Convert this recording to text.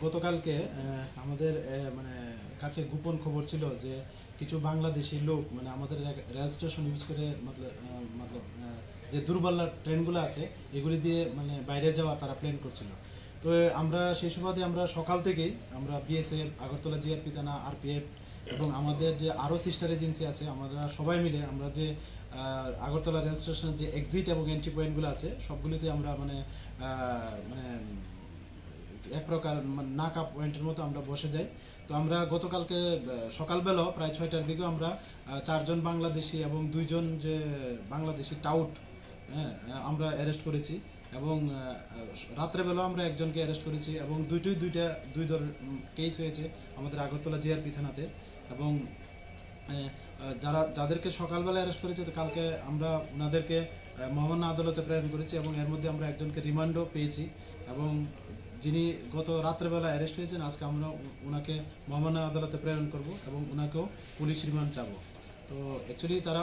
গতকালকে আমাদের মানে কাছে গোপন খবর ছিল যে কিছু বাংলাদেশি লোক মানে আমাদের রেল স্টেশন ইউজ করে মতলব যে দূরপাল্লার ট্রেনগুলো আছে এগুলি দিয়ে মানে বাইরে যাওয়ার তারা প্ল্যান করছিল। তো আমরা সেই সুবাদে আমরা সকাল থেকেই আমরা বিএসএফ, আগরতলা জিআরপি থানা, আরপিএফ এবং আমাদের যে আরও সিস্টার এজেন্সি আছে আমরা সবাই মিলে আমরা যে আগরতলা রেল স্টেশনের যে এক্সিট এবং এন্ট্রি পয়েন্টগুলো আছে সবগুলিতে আমরা মানে মানে এক প্রকার নাকা পয়েন্টের মতো আমরা বসে যাই। তো আমরা গতকালকে সকালবেলা প্রায় 6টার দিকেও আমরা 4জন বাংলাদেশি এবং 2জন যে বাংলাদেশি টাউট আমরা অ্যারেস্ট করেছি এবং রাত্রেবেলাও আমরা একজনকে অ্যারেস্ট করেছি এবং দুই ধর কেস হয়েছে আমাদের আগরতলা জিআরপি থানাতে। এবং যাদেরকে সকালবেলা অ্যারেস্ট করেছে তো কালকে আমরা ওনাদেরকে মহামান্য আদালতে প্রেরণ করেছি এবং এর মধ্যে আমরা একজনকে রিমান্ডও পেয়েছি এবং যিনি গত রাত্রেবেলা অ্যারেস্ট হয়েছেন আজকে আমরা ওনাকে মহামান্য আদালতে প্রেরণ করব এবং ওনাকেও পুলিশ রিমান্ড চাবো। তো অ্যাকচুয়ালি তারা